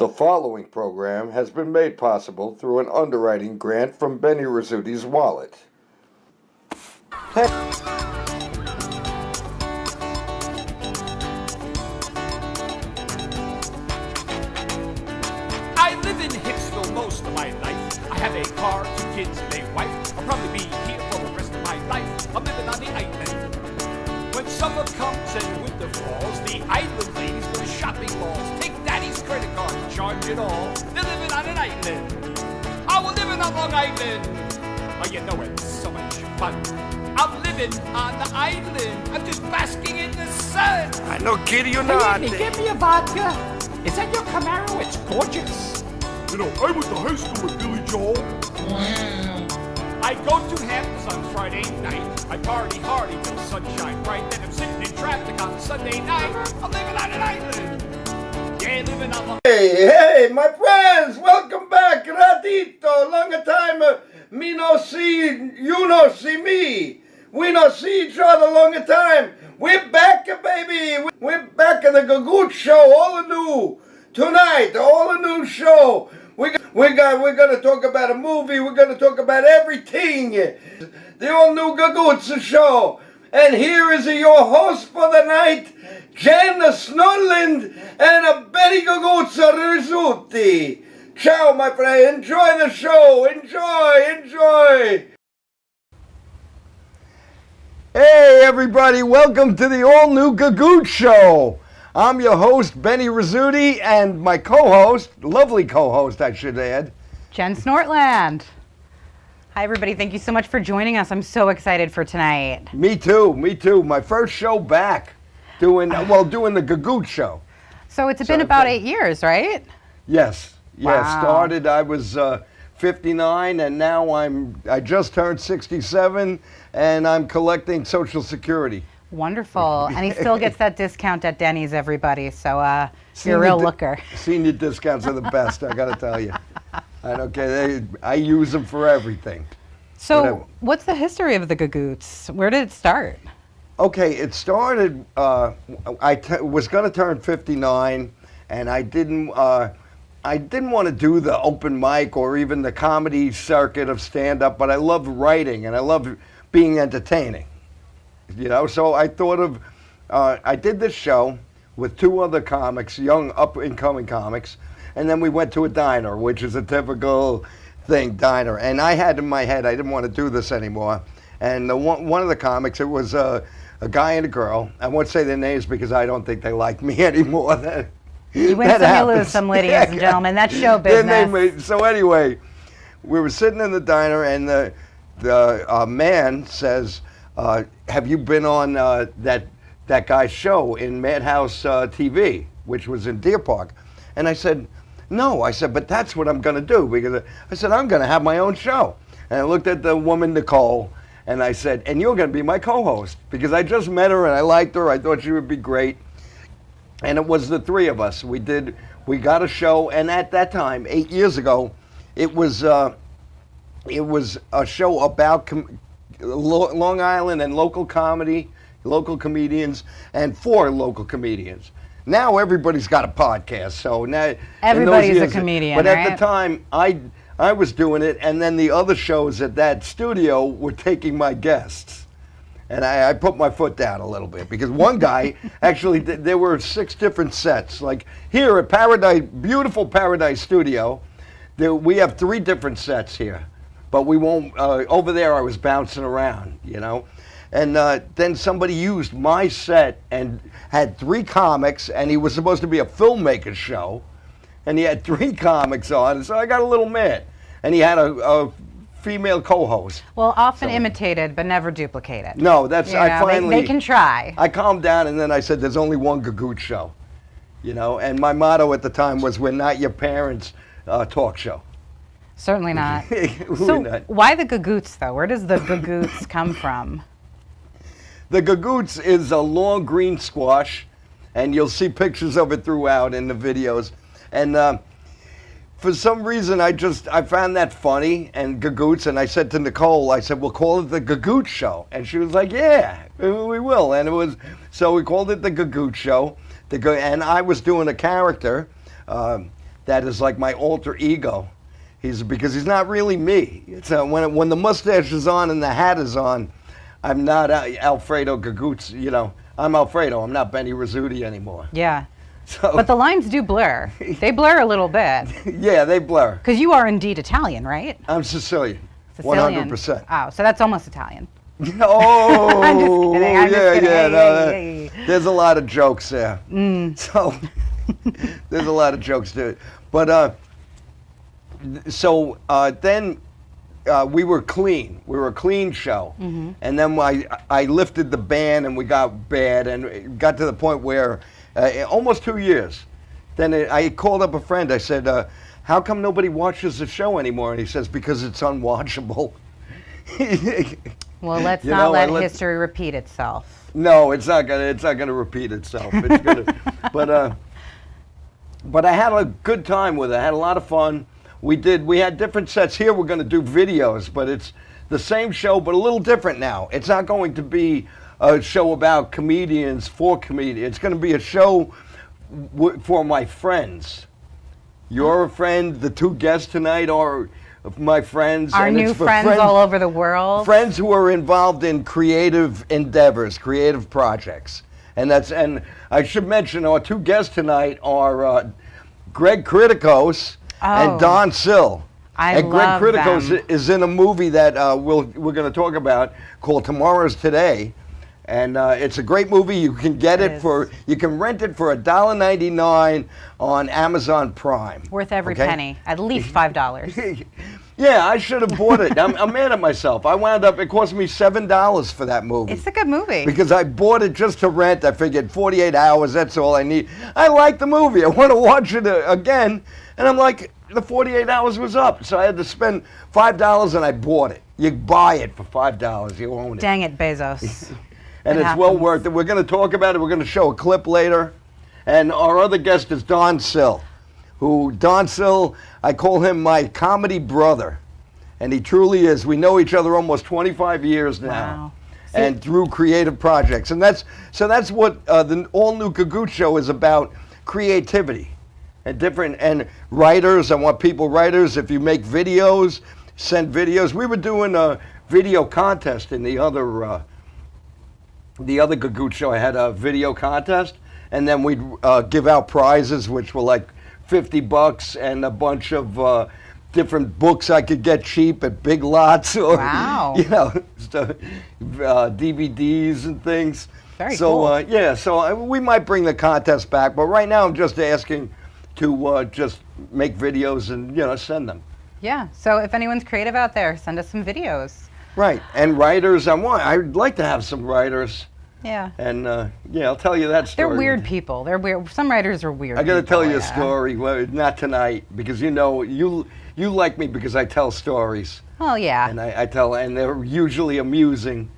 The following program has been made possible through an underwriting grant from Benny Rizzuto's wallet. Hey. I live in Hicksville most of my life. I have a car, 2 kids, and a wife. I'll probably be here for the rest of my life. I'm living on the island. When summer comes and winter falls, the island ladies go to shopping malls. Take daddy's credit card, charge it all. They're living on an island. Oh, we're living on Long Island. Oh, you know it's so much fun. I'm living on the island. I'm just basking in the sun. I know, kid, you're Hey, not. Andy, give me a vodka. Is that your Camaro? It's gorgeous. You know, I went to high school with Billy Joel. I go to Hamptons on Friday night. I party hard till sunshine bright. Then I'm sitting in traffic on Sunday night. I'm living on an island. Yeah, living on Long Hey, my friends, welcome back. Ratito, longer time. Me no see, you no see me. We no see each other longer time. We're back, baby. We're back in the Gagootz show, all anew. Tonight, all a new show. We're gonna talk about a movie. We're gonna talk about everything. The all new Gagootz show. And here is your host for the night, Jen Snodland and a Betty Gagootz Rizzuti. Ciao, my friend. Enjoy the show. Enjoy. Hey, everybody. Welcome to the all new Gagootz show. I'm your host, Benny Rizzuti, and my co-host, lovely co-host, I should add, Jen Snortland. Hi, everybody. Thank you so much for joining us. I'm so excited for tonight. Me too. My first show back, doing the Gagootz show. So it's been about 8 years, right? Yes. Wow. Started, I was 59, and now I just turned 67, and I'm collecting Social Security. Wonderful. And he still gets that discount at Denny's, everybody. So you're a real looker. Senior discounts are the best, I got to tell you. I use them for everything. So what's the history of the Gagootz? Where did it start? Okay, it started, was going to turn 59, and I didn't want to do the open mic or even the comedy circuit of stand-up, but I love writing and I love being entertaining. You know, so I thought of, I did this show with 2 other comics, young up-and-coming comics, and then we went to a diner, which is a typical thing, diner. And I had in my head, I didn't want to do this anymore. And one of the comics, it was a guy and a girl. I won't say their names because I don't think they like me anymore. You win some, you lose some, ladies and gentlemen. That's show business. So anyway, we were sitting in the diner, and the man says, have you been on that guy's show in Madhouse TV, which was in Deer Park? And I said, no. I said, but that's what I'm going to do, because I said, I'm going to have my own show. And I looked at the woman, Nicole, and I said, and you're going to be my co-host, because I just met her and I liked her. I thought she would be great. And it was the 3 of us. We got a show, and at that time, 8 years ago, it was a show about Long Island and local comedy, local comedians, and for local comedians. Now everybody's got a podcast, so now everybody's a comedian. But right? at the time, I was doing it, and then the other shows at that studio were taking my guests. And I put my foot down a little bit, because one guy, actually, there were 6 different sets. Like here at Paradise, beautiful Paradise Studio, we have 3 different sets here. But we won't, over there I was bouncing around, you know. And then somebody used my set and had 3 comics, and he was supposed to be a filmmaker show. And he had 3 comics on, and so I got a little mad. And he had a female co-host. Well, often imitated, but never duplicated. No, that's, I finally... They can try. I calmed down, and then I said, there's only one Gagootz show. You know, and my motto at the time was, we're not your parents' talk show. Certainly not. So why the Gagootz, though? Where does the Gagootz come from? The Gagootz is a long green squash, and you'll see pictures of it throughout in the videos. And for some reason, I found that funny, and Gagootz, and I said to Nicole, I said, we'll call it the Gagootz show. And she was like, yeah, we will. And so we called it the Gagootz show. And I was doing a character that is like my alter ego. Because he's not really me. It's when the mustache is on and the hat is on, I'm not Alfredo Gagootz. You know, I'm Alfredo. I'm not Benny Rizzuti anymore. Yeah. So, But the lines do blur. They blur a little bit. yeah, they blur. Because you are indeed Italian, right? I'm Sicilian. Sicilian. 100%. Oh, so that's almost Italian. Oh, I'm just kidding. I'm just kidding. yeah. No, Hey. there's a lot of jokes there. So there's a lot of jokes there. But then we were clean. We were a clean show. And then I lifted the ban and we got bad and it got to the point where almost 2 years. Then I called up a friend. I said, how come nobody watches the show anymore? And he says, because it's unwatchable. Well, let's not let history repeat itself. No, it's not gonna repeat itself. It's gonna, but I had a good time with it. I had a lot of fun. We had different sets. Here we're gonna do videos, but it's the same show, but a little different now. It's not going to be a show about comedians for comedians. It's gonna be a show for my friends. You're a friend. The two guests tonight are my friends. Our new friends all over the world. Friends who are involved in creative endeavors, creative projects. And I should mention our two guests tonight are Greg Criticos and Don Sill. And Greg Criticos is in a movie that we're going to talk about called Tomorrow's Today. And it's a great movie. You can get you can rent it for $1.99 on Amazon Prime. Worth every penny. At least $5. Yeah, I should have bought it. I'm mad at myself. It cost me $7 for that movie. It's a good movie. Because I bought it just to rent. I figured 48 hours, that's all I need. I like the movie. I want to watch it again. And I'm like, the 48 hours was up. So I had to spend $5 and I bought it. You buy it for $5. You own it. Dang it, Bezos. And it's well worth it. We're going to talk about it. We're going to show a clip later. And our other guest is Don Sill. Don Sill, I call him my comedy brother. And he truly is. We know each other almost 25 years now. Wow. And through creative projects. And that's what the all-new Gagootz show is about, creativity. And writers. I want writers. If you make videos, send videos. We were doing a video contest in the other Gagootz show. I had a video contest, and then we'd give out prizes, which were like $50 and a bunch of different books I could get cheap at Big Lots or DVDs and things. Very cool. So we might bring the contest back, but right now I'm just asking to just make videos and send them. Yeah. So if anyone's creative out there, send us some videos. Right, and writers. I'd like to have some writers. Yeah. And I'll tell you that story. They're weird people. They're weird. Some writers are weird. I got to tell you a story. Well, not tonight, because you like me because I tell stories. Oh yeah. And I tell, and they're usually amusing.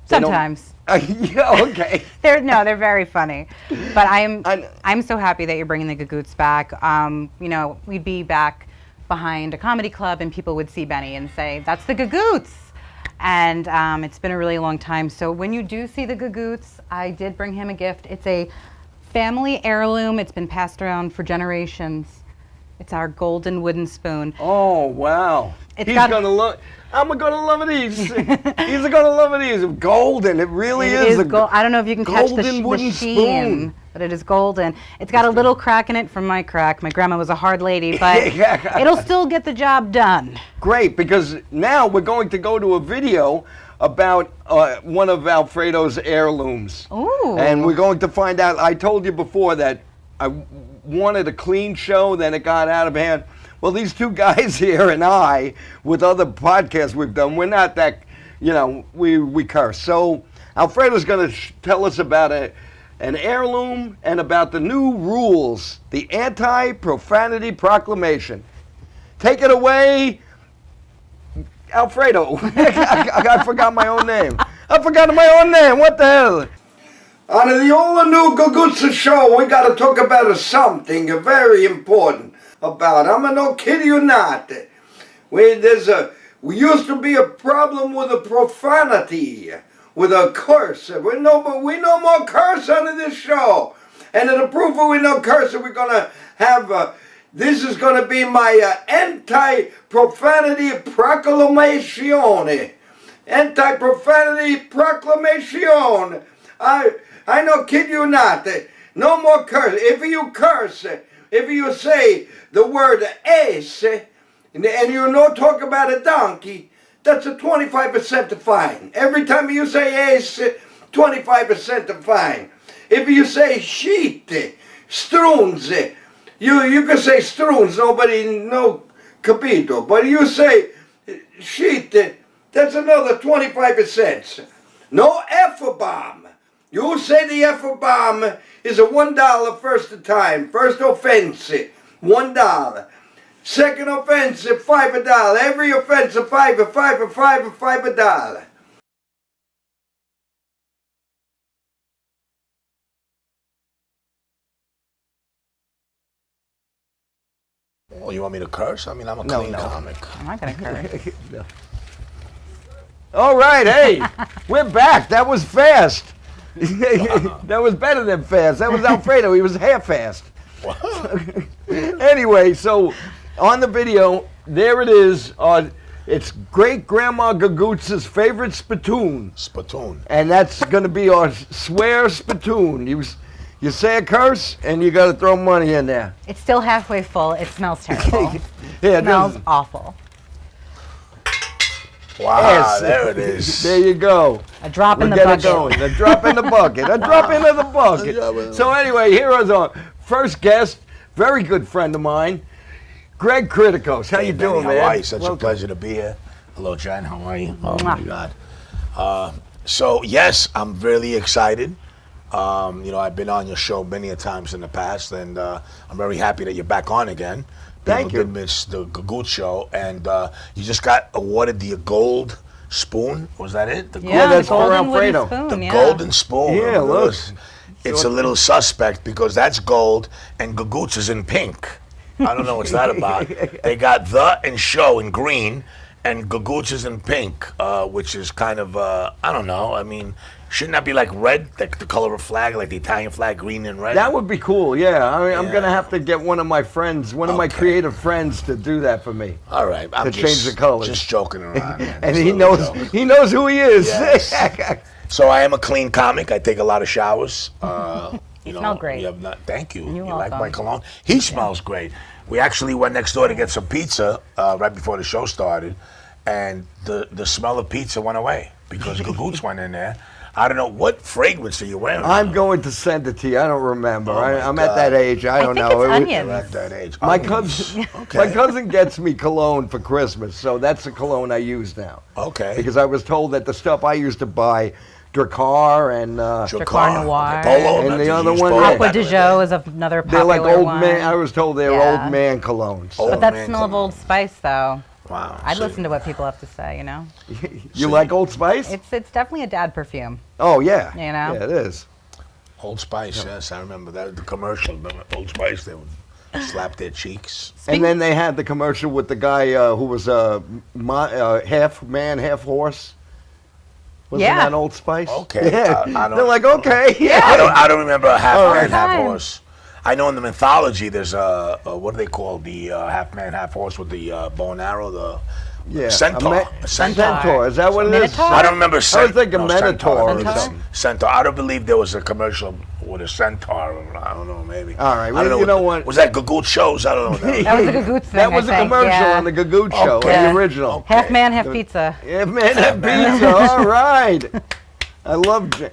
Sometimes. Yeah. Okay. They're very funny. But I'm so happy that you're bringing the Gagootz back. We'd be back behind a comedy club, and people would see Benny and say, "That's the Gagootz." And it's been a really long time. So when you do see the Gagootz, I did bring him a gift. It's a family heirloom. It's been passed around for generations. It's our golden wooden spoon. Oh, wow. I'm going to love these. He's going to love these. Golden. It really is. I don't know if you can catch the sheen, spoon. but it is golden. It's got a little crack in it from my crack. My grandma was a hard lady, but it'll still get the job done. Great, because now we're going to go to a video about one of Alfredo's heirlooms. Ooh. And we're going to find out. I told you before that I wanted a clean show, then it got out of hand. Well, these two guys here and I, with other podcasts we've done, we're not that, we curse. So Alfredo's going to tell us about an heirloom and about the new rules, the Anti-Profanity Proclamation. Take it away, Alfredo. I forgot my own name. What the hell? On the all new Gagootz show, we got to talk about something very important. I'm not kidding you not. We used to be a problem with a profanity, with a curse. We no more curse on this show. And to prove we no curse, we're gonna have This is going to be my anti-profanity proclamation. Anti-profanity proclamation. I no kid you not. No more curse. If you curse, if you say the word ace, and you no talk about a donkey, that's a 25% fine. Every time you say ace, 25% fine. If you say sheet, struns, you can say struns, nobody no capito. But you say sheet, that's another 25%. No F-bomb. You say the F-bomb is a $1 first time. First offense, $1. Second offense, $5. Every offense, $5. Well, you want me to curse? I mean, I'm a clean comic. I'm not going to curse. No. All right, hey, we're back. That was fast. That was better than fast. That was Alfredo. He was half fast. Anyway, so on the video, there it is. It's Great Grandma Gagootz's favorite spittoon. Spittoon. And that's going to be our swear spittoon. You say a curse, and you got to throw money in there. It's still halfway full. It smells terrible. Yeah, it smells awful. Wow, Yes. there it is. There you go. A drop in the Get bucket. it going. A drop in the bucket. A drop into the bucket. So anyway, here is our first guest, very good friend of mine, Greg Criticos. How you doing, man? How are you? Such Welcome. a pleasure to be here. Hello, Jen. How are you? Oh, Mwah. my God. So, yes, I'm really excited. I've been on your show many a times in the past, and I'm very happy that you're back on again. Thank People you. did miss the Gagootz show, and you just got awarded the gold spoon. Was that it? The Yeah, that's the for golden wooden Alfredo. spoon, The yeah. golden spoon. Yeah, look. It's a little suspect because that's gold and Gagootz is in pink. I don't know what's that about. They got the and show in green and Gagootz is in pink, which is kind of, I don't know. I mean, shouldn't that be like red, like the color of a flag, like the Italian flag, green and red? That would be cool, yeah. I mean, I'm Yeah. going to have to get one of my friends, one of my Okay. creative friends to do that for me. All right. I'm To change the colors. Just joking around. Man. And Just he a little knows joke. he knows who he is. Yes. So I am a clean comic. I take a lot of showers. You smell great. You have not, thank you. You're You like my welcome. cologne? He smells great. We actually went next door to get some pizza right before the show started, and the smell of pizza went away because Gagootz went in there. I don't know what fragrance are you wearing. I'm going to send it to you. I don't remember. Oh, my I'm at God. that age. I don't think know. it's It was- onions. You're at that age. My Onions. cousin, Okay. my cousin gets me cologne for Christmas, so that's the cologne I use now. Okay. Because I was told that the stuff I used to buy, Dracar and Dracar Noir. Polo. And remember the you other used one, Polo yeah. Aqua back de in the Joe day. is another they're popular like old one. man. I was told they were Yeah. old man colognes. Old But that man smell of cologne. Old Spice, though. Wow. I'd see. listen to what people have to say, you know? You like Old Spice? It's definitely a dad perfume. Oh yeah. You know? Yeah, it is. Old Spice, yes, I remember that. The commercial, remember Old Spice, they would slap their cheeks. And then they had the commercial with the guy who was half man, half horse. Wasn't Yeah. that Old Spice? Okay, Yeah. I don't- They're like, okay. Yeah. I don't remember a half Oh, man, half time. horse. I know in the mythology there's a what do they call the half man, half horse with the bow and arrow, the Yeah. centaur. A A centaur. Is that what it is? Minotaur? I don't remember. I was thinking Minotaur Centaur. or Centaur? something. Centaur. I don't believe there was a commercial with a centaur. I don't know, maybe. All right, I well, don't you know what? Was that Gagootz shows? I don't know. What that was. That was a Gagootz thing, That was I a think, commercial yeah. on the Gagootz show, Okay. the original. Half man, half pizza. Yeah, man, that pizza. All right. I love Jen.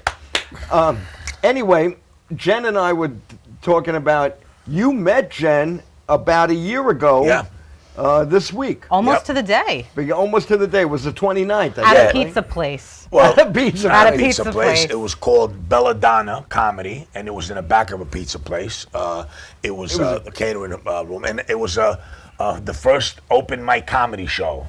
Anyway, Jen and I were talking about, you met Jen about a year ago. Yeah. This week. Almost Yep. to the day. Almost to the day. It was the 29th. I At guess, a right? pizza place. Well, Pizza not a place. pizza Pizza place. place. It was called Belladonna Comedy, and it was in the back of a pizza place. It was a catering room, and it was the first open mic comedy show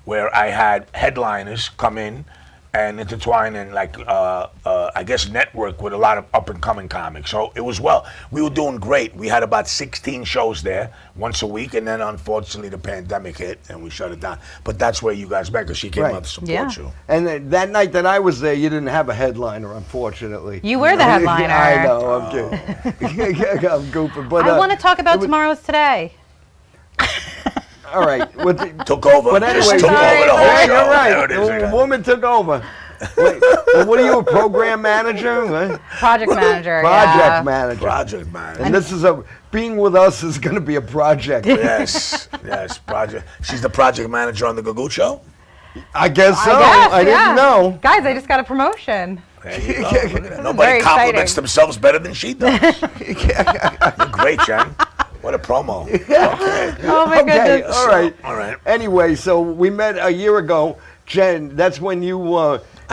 where I had headliners come in and intertwine and I guess network with a lot of up and coming comics. So it was we were doing great. We had about 16 shows there once a week, and then unfortunately the pandemic hit and we shut it down. But that's where you guys met, because she came Right. out to support Yeah. you. And that night that I was there, you didn't have a headliner, unfortunately. You were the headliner. I know. I'm kidding. I'm goofing. But I want to talk it about was- tomorrow's today. All right. Took over. But anyway, Just took over the whole yeah, show. you're right. There it is. The woman took over. Wait, what are you, a program manager? What? Project manager. Project manager. Project manager. And this is being with us is going to be a project. Yes, project. She's the project manager on the Gagootz show. I guess so. Guess, I didn't know. Guys, I just got a promotion. There you go. Look at that. Nobody Very compliments exciting. themselves better than she does. You're great, Jen. What a promo. Okay. Oh my Okay, goodness. all right. All right. Anyway, so we met a year ago. Jen, that's when you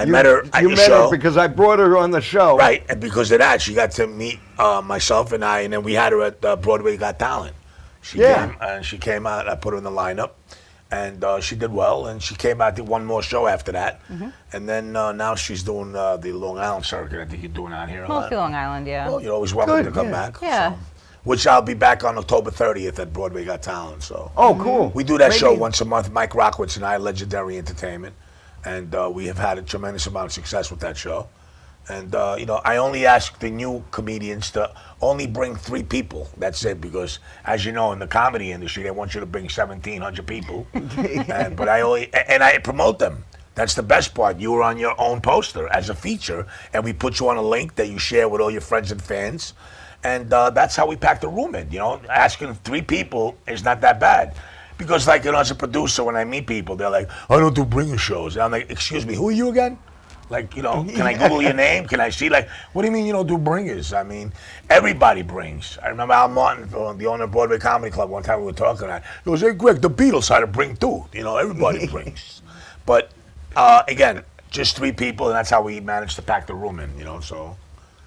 met her at you your met show. her because I brought her on the show. Right, and because of that, she got to meet myself and I, and then we had her at Broadway Got Talent. She came out. I put her in the lineup, and she did well. And she came out, did one more show after that, and then now she's doing the Long Island circuit. I think you're doing out here a lot. Mostly Long Island, yeah. Well, you're always welcome Good, to come yeah. back. Yeah. So. Which I'll be back on October 30th at Broadway Got Talent. So. Oh, cool. We do that Maybe- show once a month. Mike Rockowitz and I, Legendary Entertainment, and we have had a tremendous amount of success with that show. And I only ask the new comedians to only bring 3 people. That's it, because as you know, in the comedy industry, they want you to bring 1,700 people. But I promote them. That's the best part. You were on your own poster as a feature, and we put you on a link that you share with all your friends and fans. And that's how we pack the room in. Asking 3 people is not that bad. Because, as a producer, when I meet people, they're like, I don't do bringer shows. And I'm like, excuse me, who are you again? Can I Google your name? Can I see? What do you mean you don't do bringers? I mean, everybody brings. I remember Al Martin, the owner of Broadway Comedy Club, one time we were talking, he goes, hey, Greg, the Beatles had to bring too. Everybody brings. But, again, just 3 people, and that's how we managed to pack the room in, so.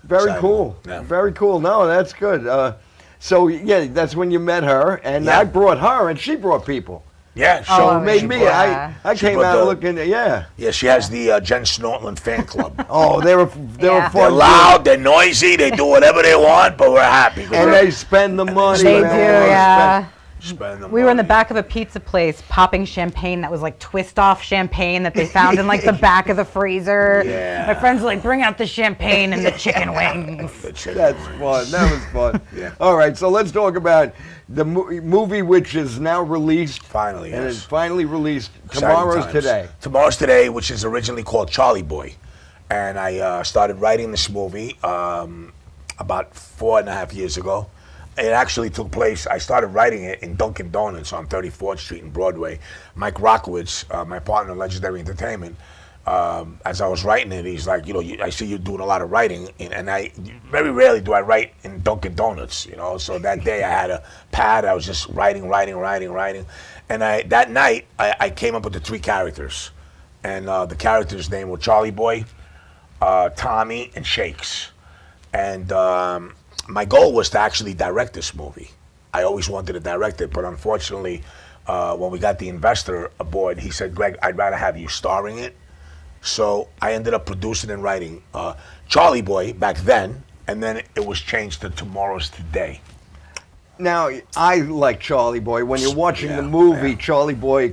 Very exciting. cool. Yeah. Very cool. No, that's good. So, yeah, that's when you met her, and Yeah. I brought her, and she brought people. Yeah, So Oh, it made she me, brought- I she came brought out the- looking, yeah. Yeah, she has the Jen Snortland fan club. Oh, they were Yeah. fun. They're loud, they're noisy, they do whatever they want, but we're happy. 'cause And we're- they spend the money. They do, man. yeah. spend the We were in the money. back of a pizza place popping champagne that was like twist-off champagne that they found in like the back of the freezer. Yeah. My friends were like, bring out the champagne and the chicken wings. The chicken That's wings. fun. That was fun. Yeah. All right, so let's talk about the movie, which is now released. Finally, And yes. it's finally released. Exciting Tomorrow's times. today. Tomorrow's Today, which is originally called Charlie Boy. And I started writing this movie about 4.5 years ago. It actually took place, I started writing it in Dunkin' Donuts on 34th Street in Broadway. Mike Rockowitz, my partner in Legendary Entertainment, as I was writing it, he's like, I see you doing a lot of writing, and I very rarely do I write in Dunkin' Donuts, So that day I had a pad, I was just writing. And that night, I came up with the 3 characters. And the characters' name were Charlie Boy, Tommy, and Shakes. And my goal was to actually direct this movie. I always wanted to direct it, but unfortunately, when we got the investor aboard, he said, Greg, I'd rather have you starring it. So I ended up producing and writing Charlie Boy back then, and then it was changed to Tomorrow's Today. Now, I like Charlie Boy. When you're watching Yeah, the movie, yeah. Charlie Boy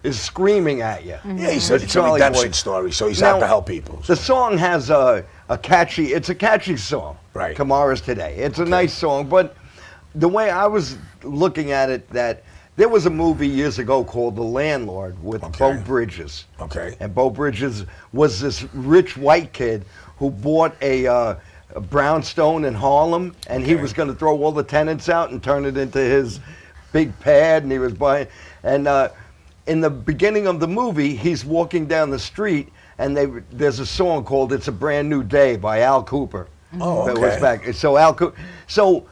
is screaming at you. Yeah, he said it's a Charlie redemption Boy. story, so he's Now, out to help people. The song has a catchy song. Right. Tomorrow's Today. It's a nice song, but the way I was looking at it, that there was a movie years ago called The Landlord with Okay. Beau Bridges. Okay. And Beau Bridges was this rich white kid who bought a brownstone in Harlem, and he Okay. was going to throw all the tenants out and turn it into his big pad, and he was buying. And in the beginning of the movie, he's walking down the street, and there's a song called "It's a Brand New Day" by Al Cooper. Oh, That was okay. back. So Al Cooper. So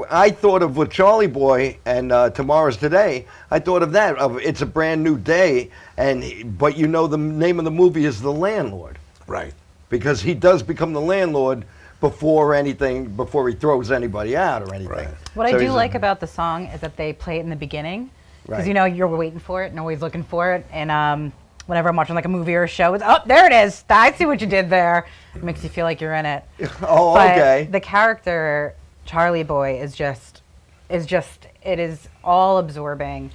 I thought of with Charlie Boy and Tomorrow's Today. I thought of that. Of It's a Brand New Day, but the name of the movie is The Landlord. Right. Because he does become the landlord before he throws anybody out or anything. Right. What So I do he's a- like about the song is that they play it in the beginning. Because Right. you're waiting for it and always looking for it. And whenever I'm watching like a movie or a show, it's, oh, there it is. I see what you did there. It makes you feel like you're in it. Oh, But okay. the character, Charlie Boy, it is all absorbing.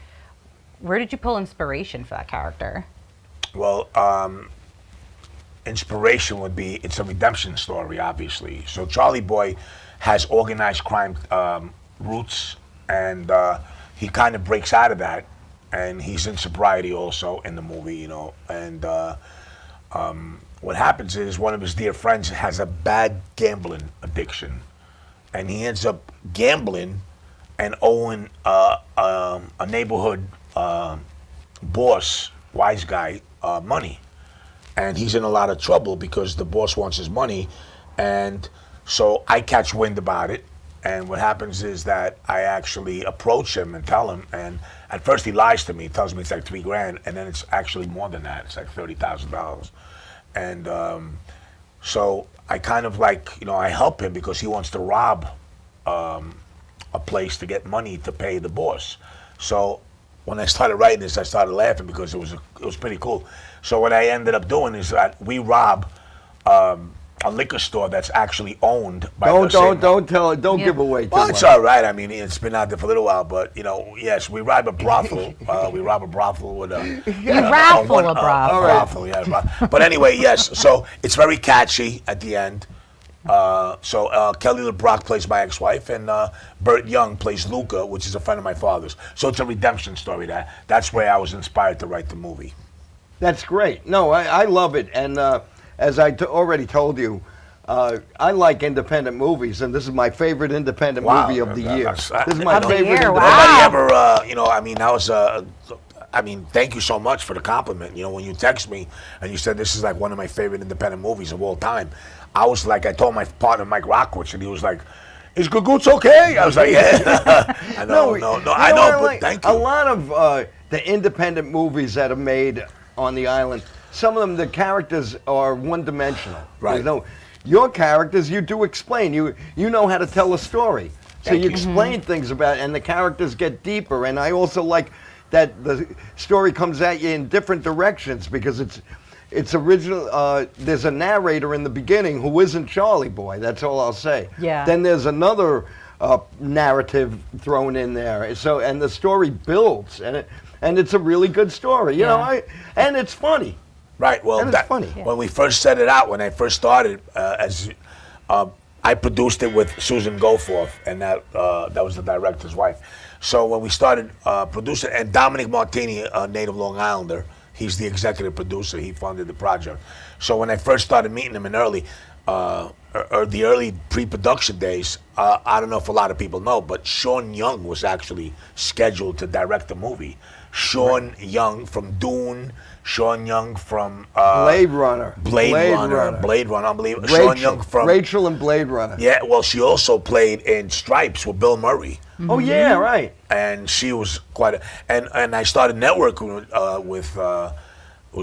Where did you pull inspiration for that character? Well, inspiration would be, it's a redemption story, obviously. So Charlie Boy has organized crime roots, and he kind of breaks out of that, and he's in sobriety also in the movie, you know. And what happens is one of his dear friends has a bad gambling addiction, and he ends up gambling and owing a neighborhood boss, wise guy, money. And he's in a lot of trouble because the boss wants his money. And so I catch wind about it. And what happens is that I actually approach him and tell him. And at first he lies to me. He tells me it's like $3,000. And then it's actually more than that. It's like $30,000. And so I kind of like, you know, I help him because he wants to rob a place to get money to pay the boss. So when I started writing this, I started laughing because it was pretty cool. So what I ended up doing is that we rob a liquor store that's actually owned by Don't give away too Well, much. it's all right. I mean, it's been out there for a little while, but you know, yes, we rob a brothel. We rob a brothel with a raffle a brothel. Brothel, yeah. But anyway, yes. So it's very catchy at the end. So Kelly LeBrock plays my ex-wife, and Burt Young plays Luca, which is a friend of my father's. So it's a redemption story. That's where I was inspired to write the movie. That's great. No, I love it. And as I already told you, I like independent movies, and this is my favorite independent movie of the year. This is my favorite. Nobody ever, you know, I mean, that was I mean, thank you so much for the compliment. You know, when you text me and you said this is like one of my favorite independent movies of all time, I was like, I told my partner Mike Rockwitz, and he was like, "Is Gagootz okay?" I was like, "Yeah." I know, I know, but thank you. A lot of the independent movies that are made on the island, some of them, the characters are one-dimensional. Right. Your characters, you do explain. You know how to tell a story. So you explain things about it, and the characters get deeper. And I also like that the story comes at you in different directions because it's original. There's a narrator in the beginning who isn't Charlie Boy. That's all I'll say. Yeah. Then there's another narrative thrown in there. So and the story builds, and it's a really good story. You know, and it's funny. Right. Well, and it's funny. When we first set it out, when I first started, I produced it with Susan Goforth, and that was the director's wife. So when we started producing, and Dominic Martini, a native Long Islander, he's the executive producer. He funded the project. So when I first started meeting him in the early pre-production days, I don't know if a lot of people know, but Sean Young was actually scheduled to direct the movie. Sean Young from Dune. Sean Young from Blade Runner. Blade Runner, unbelievable. Sean Young from Rachel and Blade Runner. Yeah, well, she also played in Stripes with Bill Murray. Oh yeah, right. And she was quite and I started networking with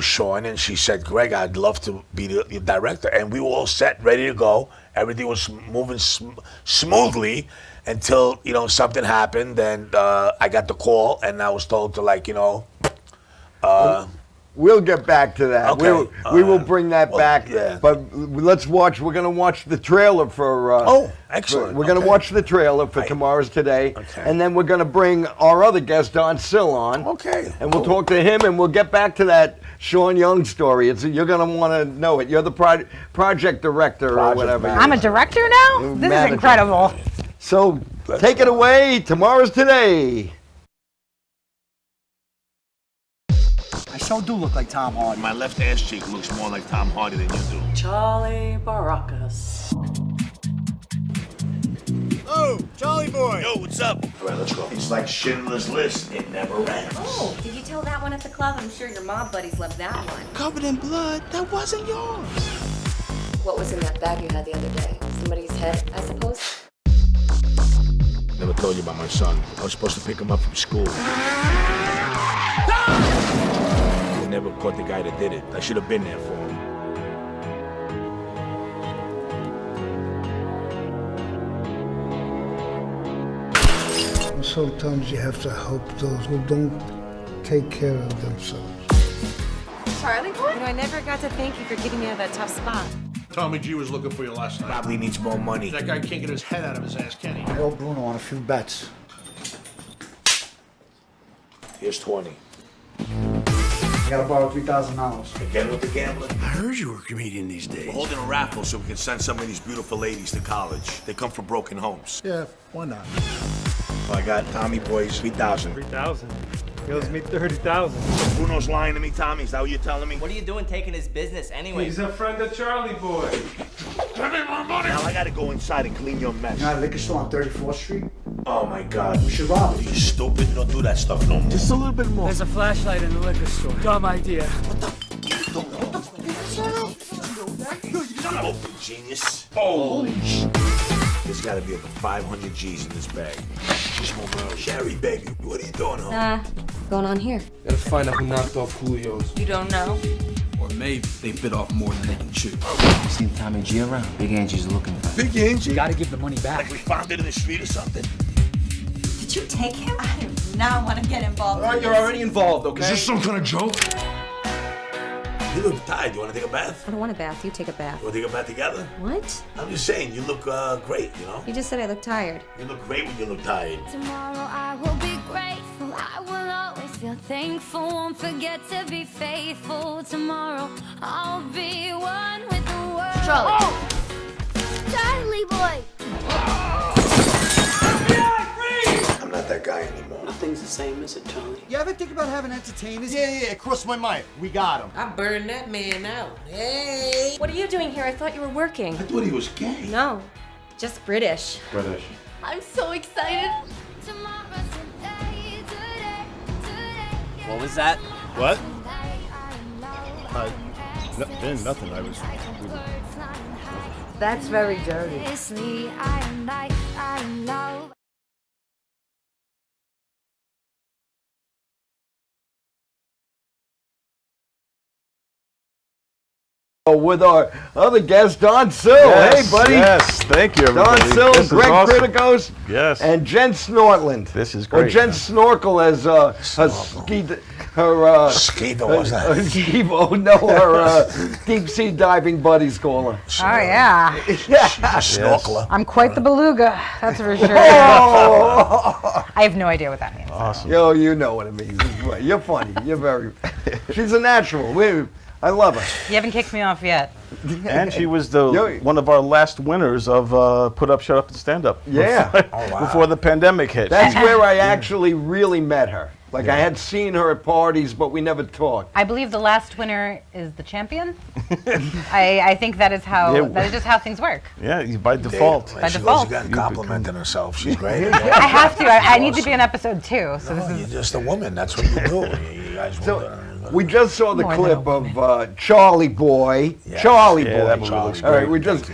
Sean, and she said, "Greg, I'd love to be the director." And we were all set, ready to go. Everything was moving smoothly until, you know, something happened, and I got the call, and I was told to, like, you know. We'll get back to that. Okay. We will bring that back. Yeah. But let's watch. We're going to watch the trailer for. Excellent. We're going to watch the trailer for Tomorrow's Today, and then we're going to bring our other guest, Don Sill, on. Okay. And we'll talk to him, and we'll get back to that Sean Young story. You're going to want to know it. You're the project director or whatever. I'm a director now? This is incredible. So take it away. Tomorrow's Today. I so do look like Tom Hardy. My left ass cheek looks more like Tom Hardy than you do. Charlie Baracus. Oh, Charlie boy. Yo, what's up? All right, let's go. It's like Schindler's List. It never ends. Oh, did you tell that one at the club? I'm sure your mob buddies love that one. Covered in blood. That wasn't yours. What was in that bag you had the other day? Somebody's head, I suppose? Never told you about my son. I was supposed to pick him up from school. They never caught the guy that did it. I should have been there for him. Sometimes you have to help those who don't take care of themselves. Charlie boy? You know, I never got to thank you for getting me out of that tough spot. Tommy G was looking for you last night. Probably needs more money. That guy can't get his head out of his ass, can he? I owe Bruno on a few bets. Here's 20. I gotta borrow $3,000. Again with the gambling? I heard you were a comedian these days. We're holding a raffle so we can send some of these beautiful ladies to college. They come from broken homes. Yeah, why not? I got Tommy Boy's 3,000. 3,000. He owes me 30,000. Bruno's lying to me, Tommy. Is that what you're telling me? What are you doing taking his business anyway? He's a friend of Charlie Boy. Give me my money. Now I gotta go inside and clean your mess. You know, liquor store on 34th Street. Oh my God. We should rob it. You stupid. You don't do that stuff no more. Just a little bit more. There's a flashlight in the liquor store. Dumb idea. Shut up, genius. Holy shit. There's gotta be over 500 G's in this bag. Sherry, baby, what are you doing, huh? What's going on here? Gotta find out who knocked off Julio's. You don't know? Or maybe they bit off more than they can chew. You seen Tommy G around? Big Angie's looking for him. Big Angie? You gotta give the money back. Like we found it in the street or something? Did you take him? I do not want to get involved. You're already involved, okay? Is this some kind of joke? You look tired. You wanna take a bath? I don't want a bath. You take a bath. You wanna take a bath together? What? I'm just saying, you look great, you know? You just said I look tired. You look great when you look tired. Tomorrow I will be grateful. I will always feel thankful. Won't forget to be faithful. Tomorrow I'll be one with the world. Charlie. Oh! Charlie boy. I'm not that guy anymore. Nothing's the same, is it, Charlie? You ever think about having entertainers? Yeah, it crossed my mind. We got him. I burned that man out. Hey! What are you doing here? I thought you were working. I thought he was gay. No, just British. I'm so excited. What was that? What? Nothing. I was. That's very dirty. With our other guest, Don Sill. Yes, Hey, buddy. Yes, thank you, everybody. Don Sill, This is Greg awesome. Criticos, Yes. and Jen Snortland. This is great. Or Jen man. Snorkel, as her Skeever, what's that? her deep sea diving buddies call her. Oh, yeah. She's a snorkeler. I'm quite the beluga, that's for sure. Oh. I have no idea what that means. Awesome. Yo, you know what it means. You're funny. You're very. She's a natural. I love her. You haven't kicked me off yet. And she was one of our last winners of Put Up, Shut Up, and Stand Up. Yeah. Before the pandemic hit. That's where I actually really met her. Like, I had seen her at parties, but we never talked. I believe the last winner is the champion. I think that is how that is just how things work. Yeah, by default. By default. She got complimenting herself. She's great. I have to. I need to be in episode 2. So this is. You're just a woman. That's what you do. You guys We just saw the More clip than of Charlie Boy. Yes. Charlie Yeah, Boy. that movie looks All right, great. we just.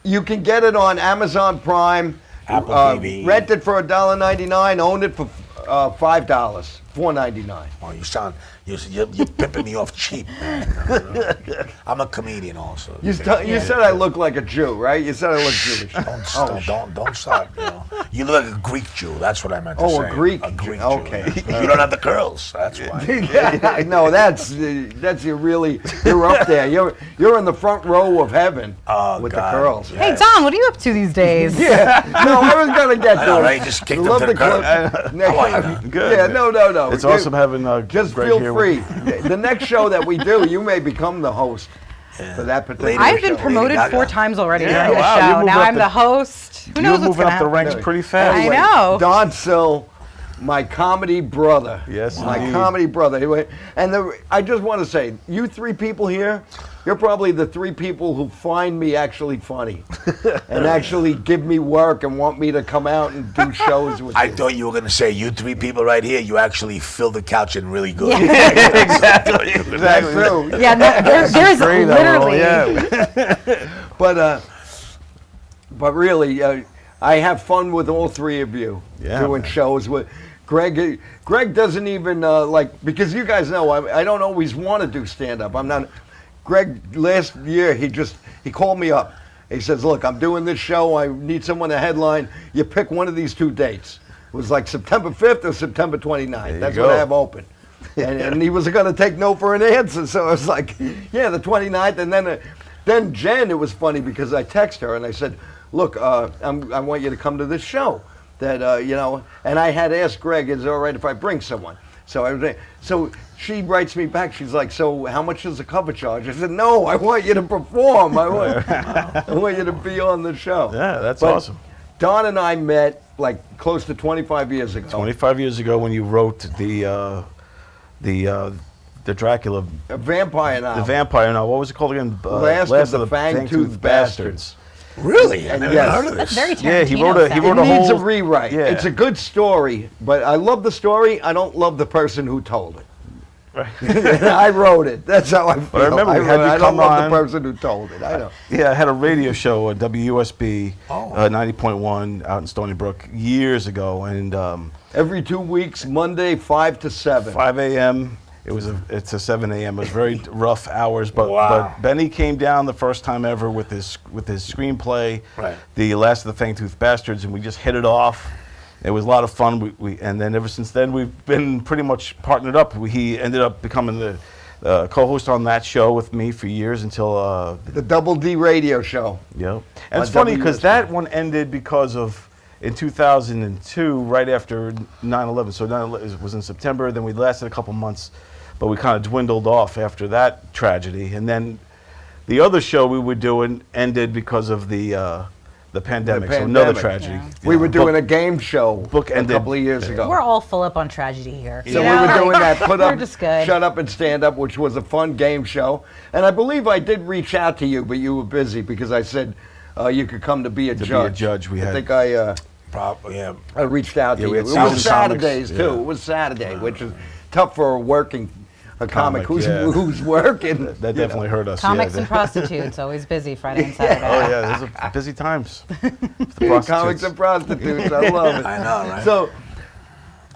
You can get it on Amazon Prime. Apple TV. Rent it for $1.99. Own it for $5. $4.99. Oh, you sound, you're pimping me off cheap, man. I'm a comedian also. You said I look like a Jew, right? You said I look Jewish. Don't start. You look like a Greek Jew. That's what I meant to say. Oh, a Greek Jew. Jew. Okay. You don't have the curls. That's why. Yeah, no, that's you're up there. You're in the front row of heaven with the curls. Hey, Don, what are you up to these days? Yeah, no, I was gonna get to I know, it. right? Just kick them Love to the curb. How are you, Don? Good. Yeah, no. It's awesome having Just Greg feel here free. The next show that we do, you may become the host for that particular show. I've been promoted 4 times already during this wow, show. you Now moved I'm up the host. Who knows You're what's moving gonna up the happen? ranks pretty fast. I know. Don Sill, my comedy brother. Yes, my indeed. comedy brother. Anyway, and I just want to say, you 3 people here, you're probably the 3 people who find me actually funny and actually give me work and want me to come out and do shows with I you. thought you were going to say, you 3 people right here, you actually fill the couch in really good. Exactly. That's true. Yeah, no, there's Great, literally. yeah. But really, I have fun with all 3 of you doing shows with Greg. Greg doesn't even because you guys know I don't always want to do stand up. I'm not. Greg last year he called me up. He says, "Look, I'm doing this show. I need someone to headline. You pick one of these 2 dates." It was like September 5th or September 29th. That's what I have open. And he was going to take no for an answer. So I was like, "Yeah, the 29th." And then Jen, it was funny because I texted her and I said, "Look, I want you to come to this show." That and I had asked Greg, "Is it all right if I bring someone?" So she writes me back. She's like, "So how much is the cover charge?" I said, "No, I want you to perform. I want you to be on the show." Yeah, that's awesome. Don and I met like close to 25 years ago. 25 years ago, when you wrote the Dracula, A vampire novel. the vampire novel. What was it called again? Last of the Fang-Toothed Bastards. Really? I never Yes. heard of That's this. very Yeah, he wrote Tarantino a It needs whole a rewrite. Yeah. It's a good story, but I love the story. I don't love the person who told it. I wrote it. That's how I feel. I remember we had you I come don't love on. the person who told it. I know. Yeah, I had a radio show at WUSB 90.1 out in Stony Brook years ago, and Every 2 weeks, Monday, 5 to 7. 5 a.m. It's a 7 a.m. It was very rough hours, but Benny came down the first time ever with his screenplay, The Last of the Fang-Toothed Bastards, and we just hit it off. It was a lot of fun. And then ever since then we've been pretty much partnered up. He ended up becoming the co-host on that show with me for years until the Double D radio show. Yep. And it's funny because that one ended because of in 2002, right after 9/11. So 9/11 was in September. Then we lasted a couple months, but we kind of dwindled off after that tragedy. And then the other show we were doing ended because of the pandemic. So another tragedy. Yeah. We were doing a game show book a ended. couple of years ago. We're all full up on tragedy here. So we were doing that Put Up, We're just good. Shut Up and Stand Up, which was a fun game show. And I believe I did reach out to you, but you were busy because I said you could come to be a judge. Be a judge, we I had. think I I reached out to we you. had It Sound was Comics, Saturdays too. yeah. It was Saturday, which is tough for a working comic who's yeah. who's working. That definitely hurt us. Comics yeah. and prostitutes, always busy Friday and Saturday. Oh yeah, those are busy times. Comics and prostitutes. I love it. I know, right? So.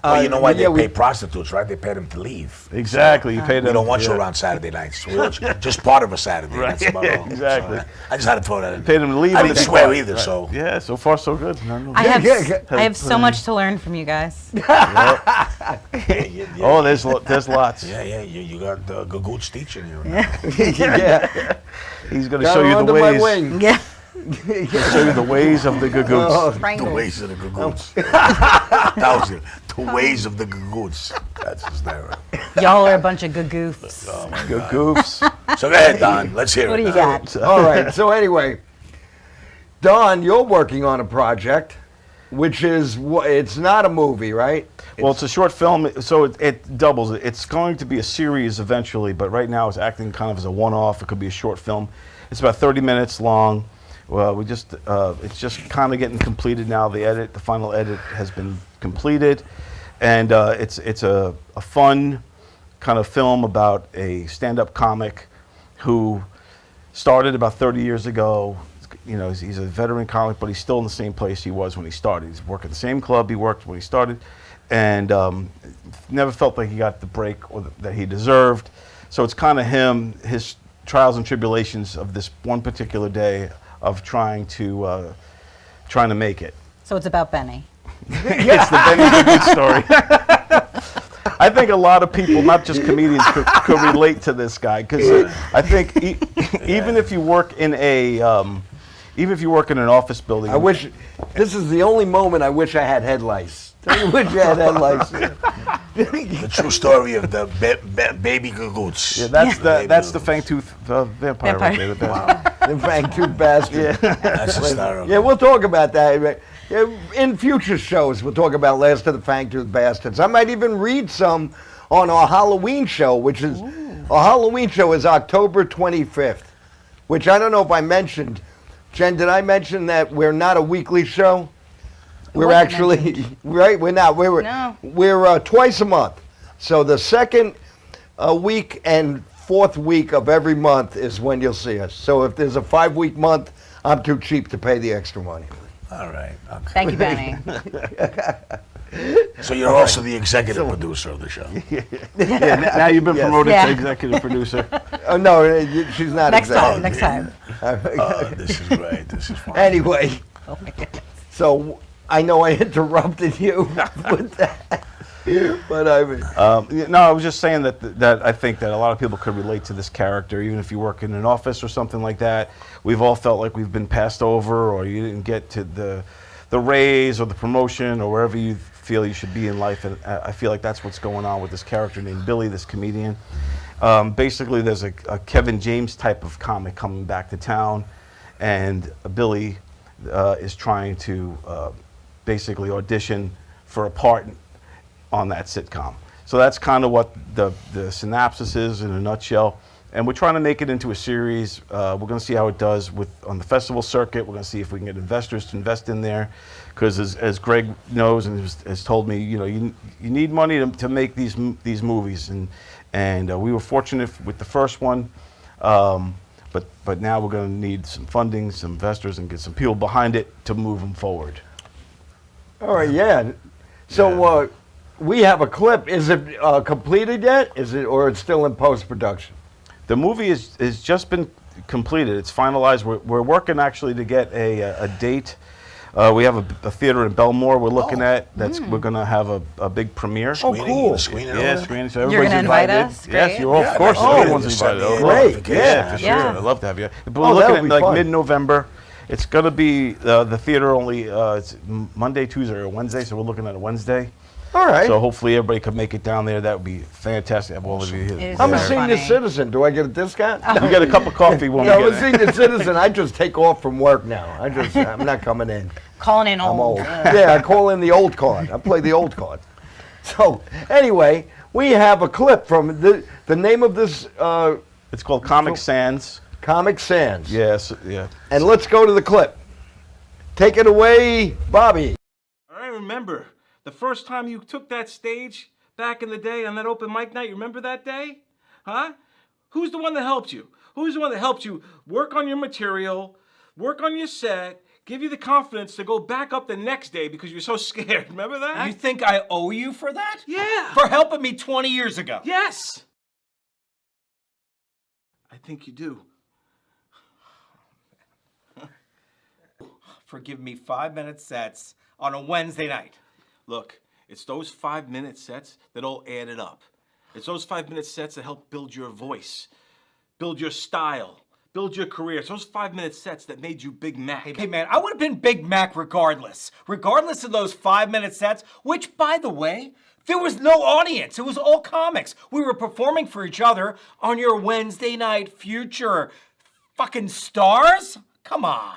Well, you know why they yeah, pay prostitutes, right? They pay them to leave. Exactly, you pay them. We don't want you yeah. around Saturday nights. We want you just part of a Saturday. Right. That's about all. Exactly. So, I just had to throw that in. Pay them to leave. I and didn't they swear part. either, so. Yeah, so far so good. I have so much to learn from you guys. Oh, there's lots. Yeah, you got the Gagootz teaching you. Yeah. He's going to Got show her you the under my ways. wing. Yeah. He'll show you the ways of the Gagootz. The ways of the Gagootz. That was it. The ways of the Gagootz. That's his name. Y'all are a bunch of gagoofs. Oh my Good God. goofs. So go ahead, Don. Let's hear it. What do you now. got? All right. So anyway, Don, you're working on a project, which is it's not a movie, right? Well, it's a short film, so it doubles. It's going to be a series eventually, but right now it's acting kind of as a one-off. It could be a short film. It's about 30 minutes long. Well, it's just kind of getting completed now. The final edit has been completed, and it's a fun kind of film about a stand-up comic who started about 30 years ago. You know, he's a veteran comic, but he's still in the same place he was when he started. He's working at the same club he worked when he started, and never felt like he got the break that he deserved. So it's kind of him, his trials and tribulations of this one particular day of trying to make it. So it's about Benny. It's the Benny Gagootz story. I think a lot of people, not just comedians, could relate to this guy because I think even if you work in an office building, I wish this is the only moment I wish I had headlights. I wish I had headlights. The true story of the baby Gagootz. Yeah, that's the Fang-Toothed vampire right there. The Fang-Toothed bastard. Yeah. That's hysterical. Yeah, we'll talk about that. In future shows, we'll talk about Last of the Fang-Toothed Bastards. I might even read some on our Halloween show, which is, our Halloween show is October 25th, which I don't know if I mentioned. Jen, did I mention that we're not a weekly show? We're actually, right, we're not. We're twice a month. So the second week and fourth week of every month is when you'll see us. So if there's a 5-week month, I'm too cheap to pay the extra money. All right. Okay. Thank you, Benny. So you're also the executive producer of the show. Yeah, now you've been promoted to executive producer. Oh no, she's not. Next time. This is great. This is fun. Anyway, Oh my goodness. so I know I interrupted you with that, but I mean, No, I was just saying that I think that a lot of people could relate to this character, even if you work in an office or something like that. We've all felt like we've been passed over, or you didn't get to the raise or the promotion or wherever you feel you should be in life. And I feel like that's what's going on with this character named Billy, this comedian. Basically, there's a Kevin James type of comic coming back to town, and Billy is trying to basically audition for a part on that sitcom. So that's kind of what the synopsis is in a nutshell. And we're trying to make it into a series. We're going to see how it does on the festival circuit. We're going to see if we can get investors to invest in there, because as Greg knows and has told me, you need money to make these movies, and we were fortunate with the first one, but now we're going to need some funding, some investors, and get some people behind it to move them forward. All right, yeah. So we have a clip. Is it completed yet? Or it's still in post-production? The movie is just been completed. It's finalized. We're working actually to get a date. We have a theater in Belmore we're looking at. We're going to have a big premiere. Oh, cool. Screening Yeah, screening. So You're everybody's going to invite invited. us? Yes, Great. of course. Everyone's invited. Great. Yeah, for sure. Yeah. I'd love to have you. But we're looking at like fun. mid-November. It's going to be the theater only. It's Monday, Tuesday, or Wednesday. So we're looking at a Wednesday. All right. So hopefully everybody could make it down there. That would be fantastic. Have all of you here. I'm a so senior funny. citizen. Do I get a discount? You get a cup of coffee when No, we I'm a get it. senior citizen. I just take off from work now. I'm not coming in. Calling in I'm old. old. Yeah, I call in the old card. I play the old card. So anyway, we have a clip from the name of this. It's called Comic Sans. Comic Sans. Yes, yeah. And let's go to the clip. Take it away, Bobby. I remember the first time you took that stage back in the day on that open mic night. You remember that day? Huh? Who's the one that helped you? Who's the one that helped you work on your material, work on your set, give you the confidence to go back up the next day because you're so scared? Remember that? You think I owe you for that? Yeah. For helping me 20 years ago? Yes. I think you do. For giving me 5-minute sets on a Wednesday night. Look, it's those 5-minute sets that all added up. It's those 5-minute sets that help build your voice, build your style, build your career. It's those 5-minute sets that made you Big Mac. Hey man, I would have been Big Mac regardless. Regardless of those 5-minute sets, which by the way, there was no audience. It was all comics. We were performing for each other on your Wednesday night future fucking stars? Come on.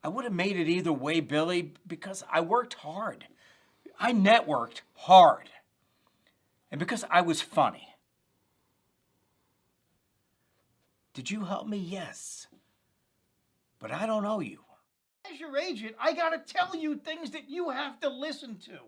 I would have made it either way, Billy, because I worked hard. I networked hard. And because I was funny. Did you help me? Yes. But I don't owe you. As your agent, I gotta tell you things that you have to listen to.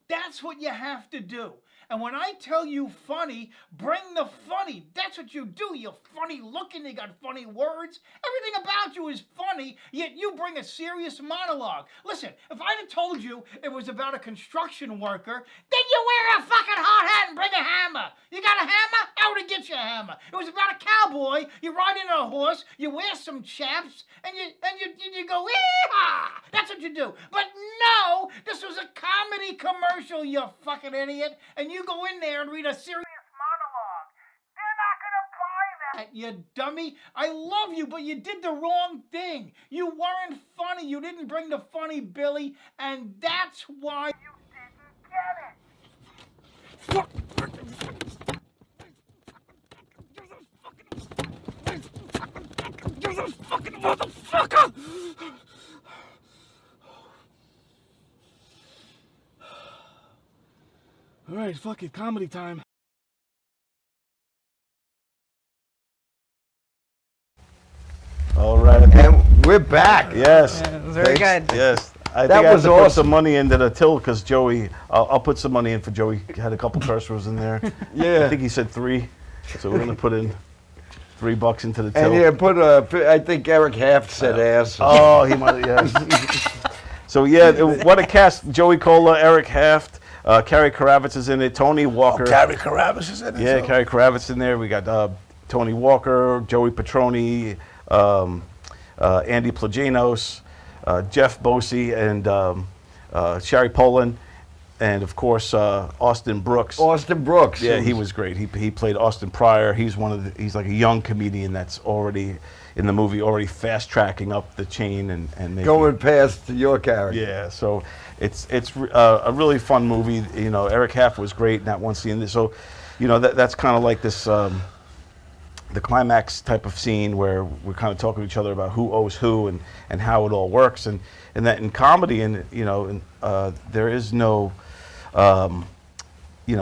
That's what you have to do. And when I tell you funny, bring the funny. That's what you do. You're funny looking, you got funny words. Everything about you is funny, yet you bring a serious monologue. Listen, if I'd have told you it was about a construction worker, then you wear a fucking hard hat and bring a hammer. You got a hammer? I would have get you a hammer. It was about a cowboy, you ride in on a horse, you wear some chaps, and you go, ee-haw! That's what you do. But no, this was a comedy commercial, you fucking idiot, and you go in there and read a serious monologue. They're not gonna buy that, you dummy. I love you, but you did the wrong thing. You weren't funny. You didn't bring the funny, Billy, and that's why you didn't get it. You're the fucking motherfucker! All right, fuck it, comedy time. All right. And we're back. Yes. Yeah, it was very good. Yes. I That think I have was to put awesome. some money into the till because Joey, I'll put some money in for Joey. Had a couple curse words in there. Yeah. I think he said 3. So we're going to put in $3 into the till. And yeah, I think Eric Haft said ass. Oh, he might, yes. So yeah, what a cast. Joey Cola, Eric Haft, Carrie Kravitz is in it, Tony Walker. Oh, Carrie Kravitz is in it? Yeah, so. Carrie Kravitz in there. We got Tony Walker, Joey Petroni, Andy Plaginos, Jeff Bosey, and Sherry Poland, and of course Austin Brooks. Austin Brooks. Yeah, he was great. He played Austin Pryor. He's he's like a young comedian that's already in the movie, already fast tracking up the chain and making, going past your character. Yeah, so it's a really fun movie. You know, Eric Haft was great in that one scene. So, you know, that's kind of like this. the climax type of scene where we're kind of talking to each other about who owes who and how it all works, and that in comedy, and there is no, you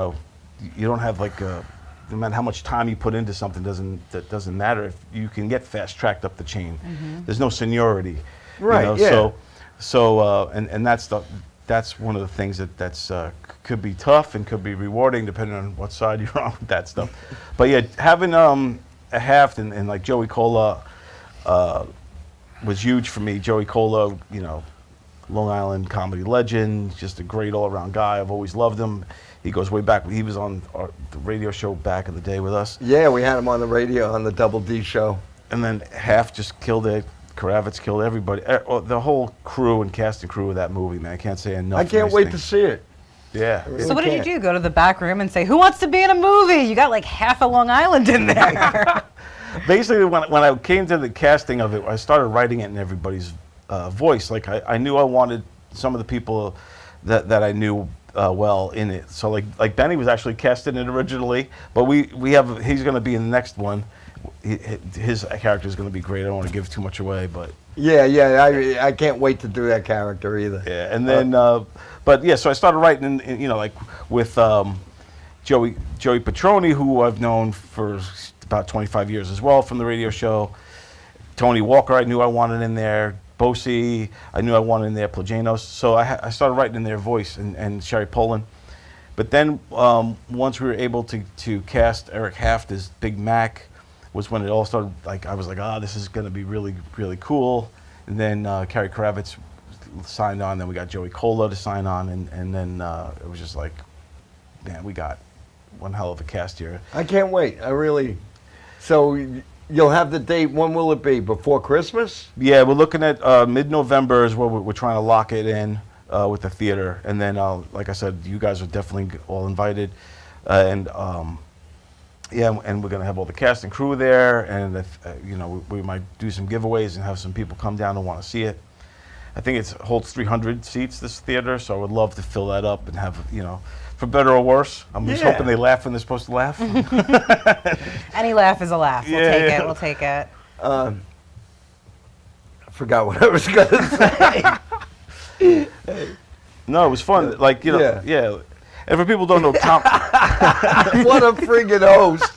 don't have like no matter how much time you put into something, doesn't matter if you can get fast tracked up the chain. There's no seniority, right? Yeah. And that's one of the things that's could be tough and could be rewarding depending on what side you're on with that stuff. But yeah, having a Haft and like Joey Cola was huge for me. Joey Cola, Long Island comedy legend, just a great all-around guy. I've always loved him. He goes way back. He was on the radio show back in the day with us. Yeah, we had him on the radio on the Double D show. And then Haft just killed it. Kravitz killed everybody. The whole crew and cast and crew of that movie, man. I can't say enough. I can't wait to see it. Yeah. So what did you do? Go to the back room and say, "Who wants to be in a movie?" You got like half of Long Island in there. Basically, when I came to the casting of it, I started writing it in everybody's voice. Like I knew I wanted some of the people that I knew well in it. So like Benny was actually cast in it originally, but he's going to be in the next one. His character is going to be great. I don't want to give too much away, but yeah, I can't wait to do that character either. Yeah, and then but yeah, so I started writing, like with Joey Petroni, who I've known for about 25 years as well from the radio show. Tony Walker, I knew I wanted in there. Bosie, I knew I wanted in there. Plajanos. So I started writing in their voice, and Sherry Poland. But then once we were able to cast Eric Haft as Big Mac, was when it all started. Like I was like, this is going to be really, really cool. And then Carrie Kravitz signed on. Then we got Joey Cola to sign on, and then it was just like, man, we got one hell of a cast here. I can't wait. So you'll have the date. When will it be? Before Christmas? Yeah, we're looking at mid-November is where we're trying to lock it in with the theater. And then, like I said, you guys are definitely all invited. And we're going to have all the cast and crew there. And, we might do some giveaways and have some people come down and want to see it. I think it holds 300 seats, this theater, so I would love to fill that up and have, for better or worse. I'm just hoping they laugh when they're supposed to laugh. Any laugh is a laugh. We'll take it. I forgot what I was going to say. No, it was fun. Yeah. And for people who don't know, what a friggin' host.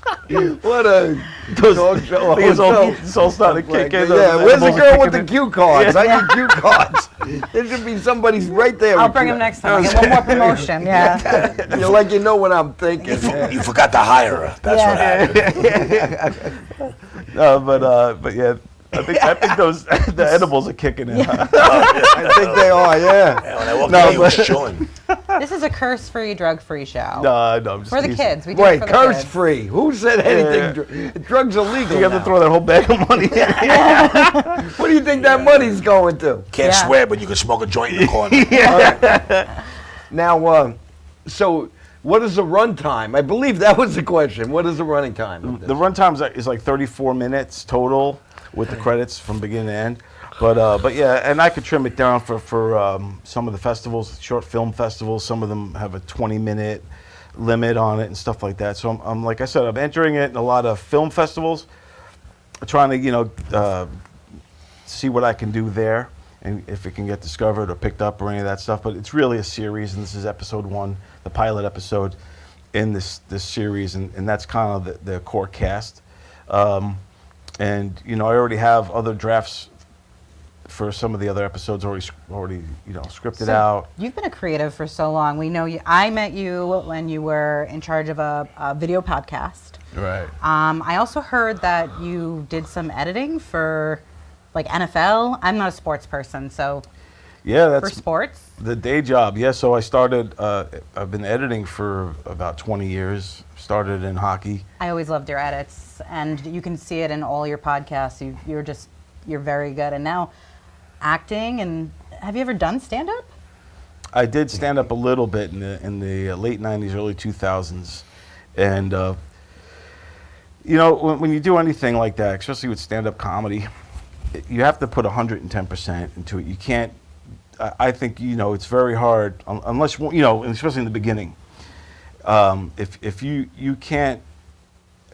What a dog show host. It's all starting to kick in. Yeah, where's the girl with the cue cards? I need cue cards. There should be somebody right there. I'll bring him next time. I'll get one more promotion. Yeah. You know what I'm thinking. You forgot to hire her. That's what happened. No, but yeah. I think those the edibles are kicking in. I think they are, yeah. When I walked in, he was chilling. This is a curse-free, drug-free show. No, I'm just for the kids. We do Wait, it for the kids. curse-free? Who said anything? Drugs are legal. You have to throw that whole bag of money. What do you think that money's going to? Can't swear, but you can smoke a joint in the corner. Now, so what is the run time? I believe that was the question. What is the running time? The run time is like 34 minutes total, with the credits from beginning to end, but yeah, and I could trim it down for some of the festivals, short film festivals. Some of them have a 20-minute limit on it and stuff like that. So I'm like I said, I'm entering it in a lot of film festivals, trying to see what I can do there and if it can get discovered or picked up or any of that stuff. But it's really a series, and this is episode 1, the pilot episode in this series, and that's kind of the core cast. And I already have other drafts for some of the other episodes already scripted out. You've been a creative for so long. We know you. I met you when you were in charge of a video podcast. Right. I also heard that you did some editing for like NFL. I'm not a sports person, so yeah, that's for sports. The day job. Yeah, so I started. I've been editing for about 20 years. Started in hockey. I always loved your edits, and you can see it in all your podcasts. You're very good. And now, acting. And have you ever done stand-up? I did stand up a little bit in the late '90s, early 2000s, and when you do anything like that, especially with stand-up comedy, you have to put 110% into it. You can't. I think it's very hard unless especially in the beginning. If you can't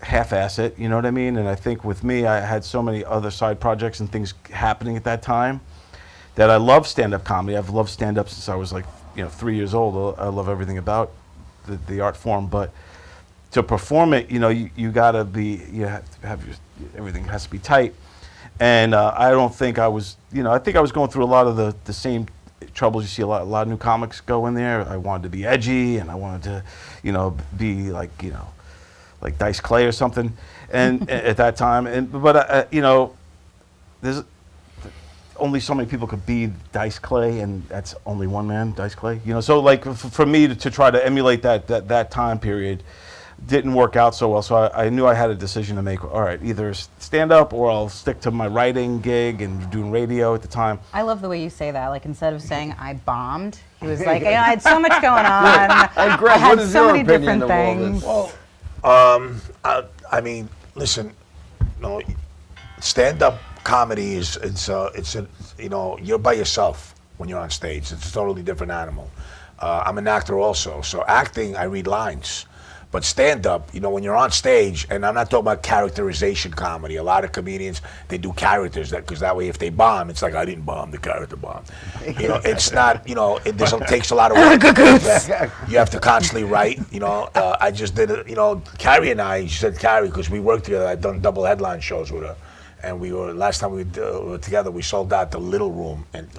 half-ass it, you know what I mean? And I think with me, I had so many other side projects and things happening at that time that I love stand-up comedy. I've loved stand-up since I was like, 3 years old. I love everything about the art form, but to perform it, you gotta be, you have to have everything has to be tight. And I don't think I was, I think I was going through a lot of the same troubles you see a lot of new comics go in there. I wanted to be edgy, and I wanted to, be like, like Dice Clay or something, and at that time. But there's only so many people could be Dice Clay, and that's only one man, Dice Clay. So like for me to try to emulate that time period didn't work out so well. So I knew I had a decision to make. All right, either stand up or I'll stick to my writing gig and doing radio at the time. I love the way you say that. Like, instead of saying I bombed, he was like, I had so much going on. And Greg, I had what is so your many opinion different of all things. this? Well, I mean, listen, stand-up comedy is you're by yourself when you're on stage. It's a totally different animal. I'm an actor also, so acting, I read lines. But stand-up, when you're on stage, and I'm not talking about characterization comedy. A lot of comedians, they do characters because that way if they bomb, it's like, I didn't bomb, the character bombed. It's not, it takes a lot of work. You have to constantly write, I just did it, Carrie and I, she said Carrie, because we worked together, I'd done double headline shows with her. And last time we were together, we sold out the Little Room at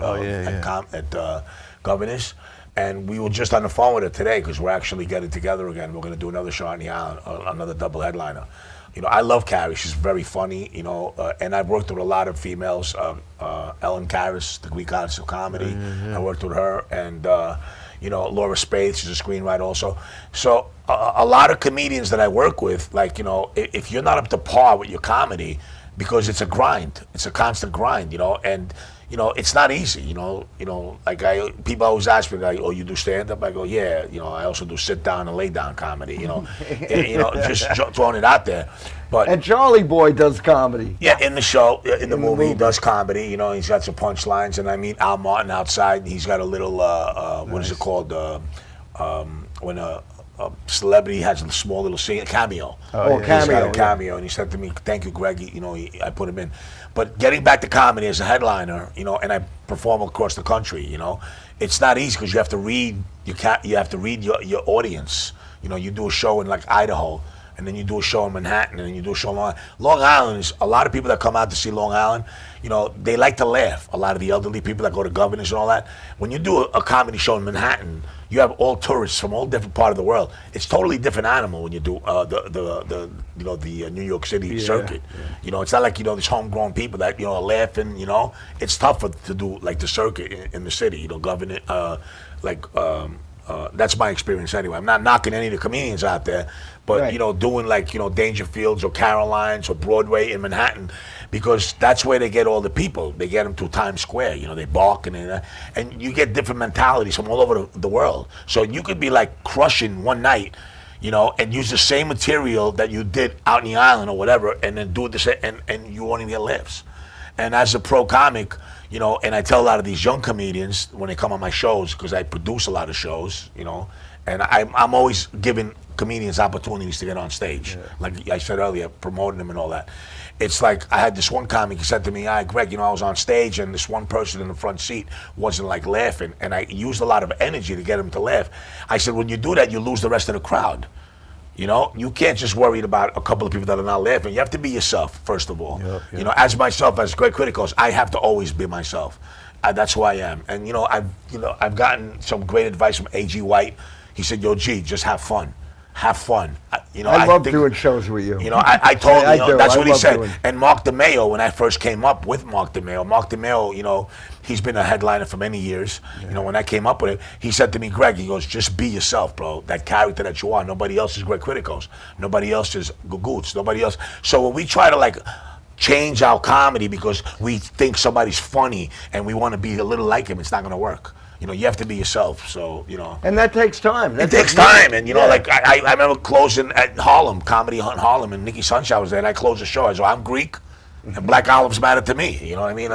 Governor's. And we were just on the phone with her today because we're actually getting together again. We're going to do another show on the island, another double headliner. I love Carrie. She's very funny, and I've worked with a lot of females. Ellen Karas, the Greek goddess of comedy. I worked with her. And, Laura Spade, she's a screenwriter also. So a lot of comedians that I work with, like, if you're not up to par with your comedy, because it's a grind. It's a constant grind, and it's not easy, like people always ask me, like, oh, you do stand-up? I go, yeah, I also do sit-down and lay-down comedy, just throwing it out there. But and Charlie Boy does comedy. Yeah, in the show, in the movie, he does comedy, he's got some punchlines, and I meet Al Martin outside, he's got a little, what is it called, when a celebrity has a small little scene, cameo. Cameo. He's got a cameo, and he said to me, thank you, Greg, I put him in. But getting back to comedy as a headliner, and I perform across the country, it's not easy because you have to read. You have to read your audience. You do a show in like Idaho, and then you do a show in Manhattan, and then you do a show in Long Island. Long Island is a lot of people that come out to see Long Island. They like to laugh. A lot of the elderly people that go to Governor's and all that. When you do a comedy show in Manhattan, you have all tourists from all different part of the world. It's totally different animal when you do the New York City circuit. Yeah. It's not like these homegrown people that are laughing. It's tougher to do like the circuit in the city. Governor, that's my experience anyway. I'm not knocking any of the comedians out there, but right. Doing like Dangerfields or Carolines or Broadway in Manhattan, because that's where they get all the people. They get them to Times Square. They bark and you get different mentalities from all over the world. So you could be like crushing one night, and use the same material that you did out in the island or whatever, and then do it the same, and you won't even get laughs. And as a pro comic, and I tell a lot of these young comedians when they come on my shows, because I produce a lot of shows, and I'm always giving comedians opportunities to get on stage. Yeah. Like I said earlier, promoting them and all that. It's like I had this one comic, he said to me, Greg, I was on stage and this one person in the front seat wasn't like laughing, and I used a lot of energy to get him to laugh. I said, when you do that, you lose the rest of the crowd. You can't just worry about a couple of people that are not laughing. You have to be yourself, first of all. Yep. As myself, as Greg Criticos, I have to always be myself. That's who I am. And I've gotten some great advice from A.G. White. He said, yo, G, just have fun. Have fun. I love doing shows with you. I told him, that's what he said. Doing. And Mark DeMeo, when I first came up with Mark DeMeo, he's been a headliner for many years. Yeah. When I came up with it, he said to me, Greg, he goes, just be yourself, bro. That character that you are. Nobody else is Greg Criticos. Nobody else is Gagootz. Nobody else. So when we try to change our comedy because we think somebody's funny and we want to be a little like him, it's not going to work. You have to be yourself. So and that takes time. It takes time, and I remember closing at Harlem, Comedy Hunt Harlem, and Nikki Sunshine was there, and I closed the show. I said, I'm Greek, and black olives matter to me. You know what I mean?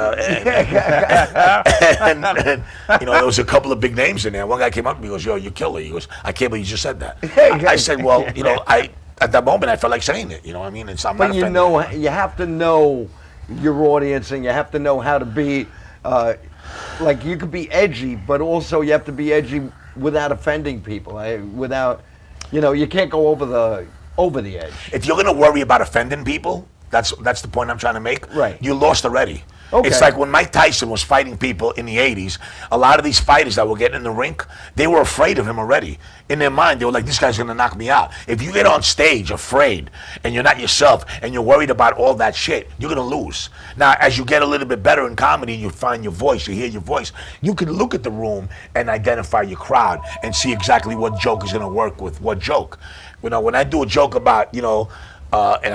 And there was a couple of big names in there. One guy came up to me and goes, yo, you killer. He goes, I can't believe you just said that. I said, well, at that moment, I felt like saying it. You know what I mean? I'm But not you offended. know, you have to know your audience, and you have to know how to be. Like you could be edgy, but also you have to be edgy without offending people. Without, you can't go over the edge. If you're gonna worry about offending people, that's the point I'm trying to make. Right. You lost already. Okay. It's like when Mike Tyson was fighting people in the 80s, a lot of these fighters that were getting in the rink, they were afraid of him already. In their mind, they were like, this guy's going to knock me out. If you get on stage afraid and you're not yourself and you're worried about all that shit, you're going to lose. Now, as you get a little bit better in comedy, you find your voice, you hear your voice, you can look at the room and identify your crowd and see exactly what joke is going to work with what joke. When I do a joke about, and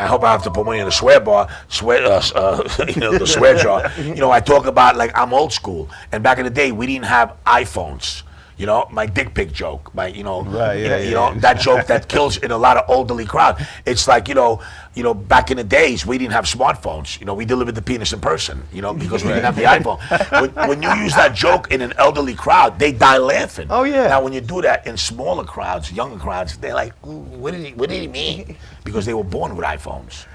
I hope I have to put money in the swear bar, the swear jar. I talk about like I'm old school, and back in the day we didn't have iPhones. My dick pic joke, that joke that kills in a lot of elderly crowd. It's like back in the days we didn't have smartphones. We delivered the penis in person. Because we didn't have the iPhone. When you use that joke in an elderly crowd, they die laughing. Oh yeah. Now when you do that in smaller crowds, younger crowds, they're like, what did he mean? Because they were born with iPhones.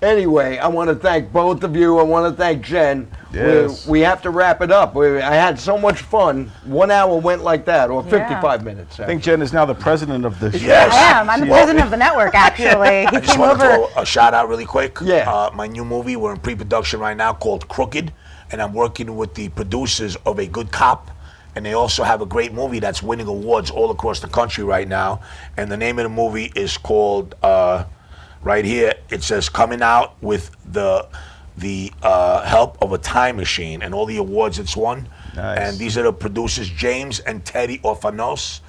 Anyway, I want to thank both of you. I want to thank Jen. Yes. We have to wrap it up. I had so much fun. 1 hour went like that, or 55 minutes. I think Jen is now the president of the show. Yes. I am. I'm the president of the network, actually. I just want to throw a shout out really quick. Yeah. My new movie, we're in pre-production right now, called Crooked, and I'm working with the producers of A Good Cop. And they also have a great movie that's winning awards all across the country right now. And the name of the movie is called, right here, it says Coming Out with the Help of a Time Machine, and all the awards it's won. Nice. And these are the producers, James and Teddy Orfanos.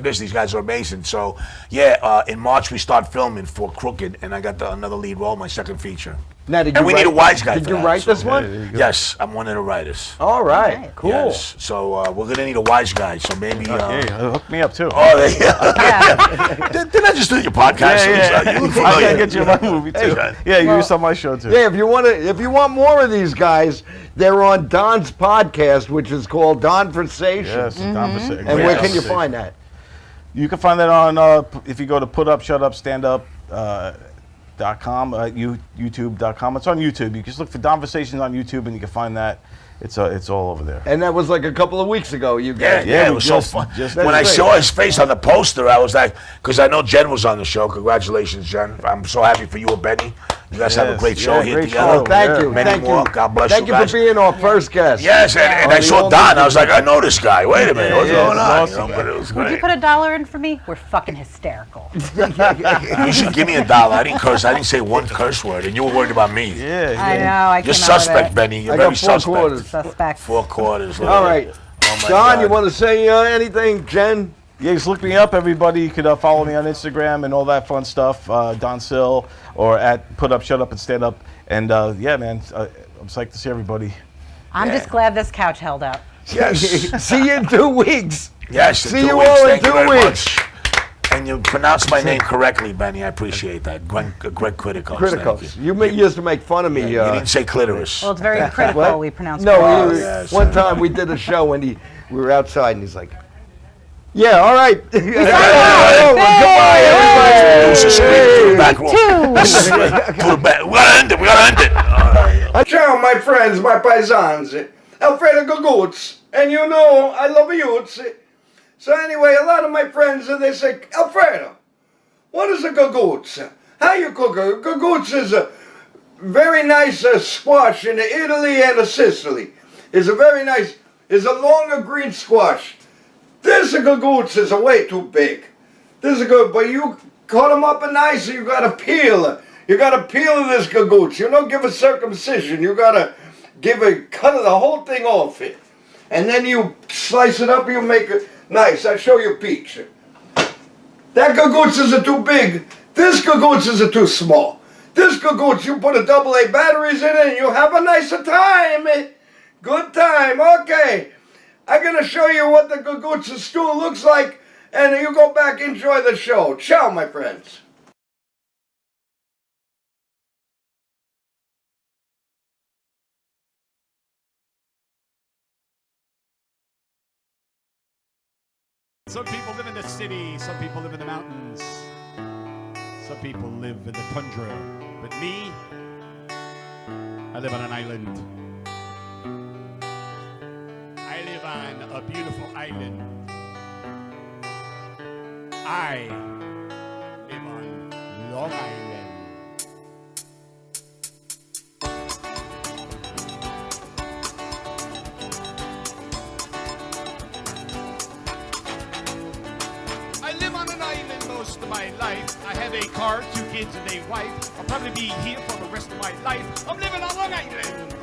These guys are amazing. So, in March we start filming for Crooked, and I got another lead role, my second feature. Now, And we need a wise guy Did for you that, write so- this one? Yes, I'm one of the writers. All right, cool. Yes. So we're gonna need a wise guy. So maybe. Hook me up too. Oh, didn't I just do your podcast? You look I familiar. gotta get you in my movie too. Yeah, you used on my show too. Yeah, if you want more of these guys, they're on Don's podcast, which is called Donversation. Yes, Donversation. And where can you find that? You can find that on if you go to putupshutupstandup.com, YouTube.com. It's on YouTube. You can just look for Donversations on YouTube, and you can find that. It's all over there. And that was like a couple of weeks ago. You guys. Yeah, it was so fun. When I saw his face on the poster, I was like, because I know Jen was on the show. Congratulations, Jen. I'm so happy for you and Benny. You guys have a great show here great together. show. Thank you. Many Thank more. you. God bless Thank you you guys. for being our first guest. Yes, and I saw Don. I was like, I know this guy. Wait a minute, what's going on? awesome. But it was Would you great. put $1 in for me? We're fucking hysterical. You should give me $1. I didn't curse. I didn't say one curse word, and you were worried about me. Yeah, I know. I You're came out of suspect, it. Benny. You're I very got 4 suspect. quarters. Suspect. 4 quarters. All right. Oh my Don, God. you want to say anything, Jen? Yeah, just look me up, everybody. You could follow me on Instagram and all that fun stuff, Don Sill, or at Put Up, Shut Up, and Stand Up. And yeah, man, I'm psyched to see everybody. I'm just glad this couch held up. Yes. See you in 2 weeks. Yes. in See 2 you weeks. all in Thank you 2 very weeks. much. And you pronounced my name correctly, Benny. I appreciate that. Greg Criticos. Criticals. You. You used to make fun of me. You didn't say clitoris. Well, it's very critical. What? We pronounce No, critical. yes. one time we did a show and we were outside and he's like, yeah, all right. Goodbye, everybody. Producer screaming through the back room. We gotta end it. We gotta end it. All right. Ciao, my friends, my paisans. Alfredo Gagootz. And you know, I love youths. So anyway, a lot of my friends, they say, Alfredo, what is a Gagootz? How you cook a Gagootz? Is a very nice squash in Italy and Sicily. It's a very nice, it's a longer green squash. This Gagootz is way too big. This is good, but you cut them up nice, you gotta peel. You gotta peel this Gagootz. You don't give a circumcision. You gotta cut the whole thing off it. And then you slice it up, you make it nice. I'll show you a picture. That Gagootz is too big. This Gagootz is too small. This Gagootz, you put a AA batteries in it and you have a nicer time. Good time, okay. I'm gonna show you what the Gagootz stew looks like, and you go back, enjoy the show. Ciao, my friends. Some people live in the city, some people live in the mountains. Some people live in the tundra, but me, I live on an island. I live on a beautiful island. I live on Long Island. I live on an island most of my life. I have a car, 2 kids, and a wife. I'll probably be here for the rest of my life. I'm living on Long Island.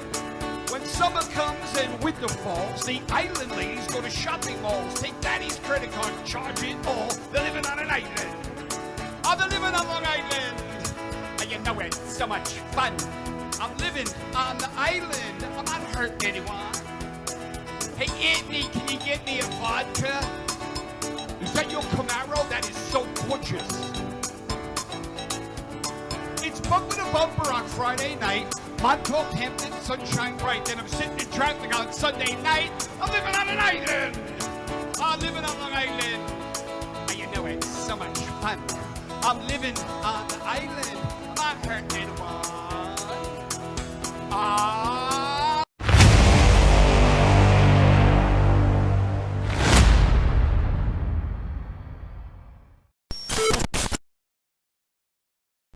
When summer comes and winter falls, the island ladies go to shopping malls, take daddy's credit card, charge it all. They're living on an island. Oh, they're living on Long Island. And you know it's so much fun. I'm living on the island. I'm not hurting anyone. Hey, Anthony, can you get me a vodka? Is that your Camaro? That is so gorgeous. It's bumper to bumper on Friday night. Montauk, Hampton, sunshine bright. Then I'm sitting in traffic on Sunday night. I'm living on an island. I'm living on Long Island. And you know it's so much fun. I'm living on the island. I'm not hurting anyone.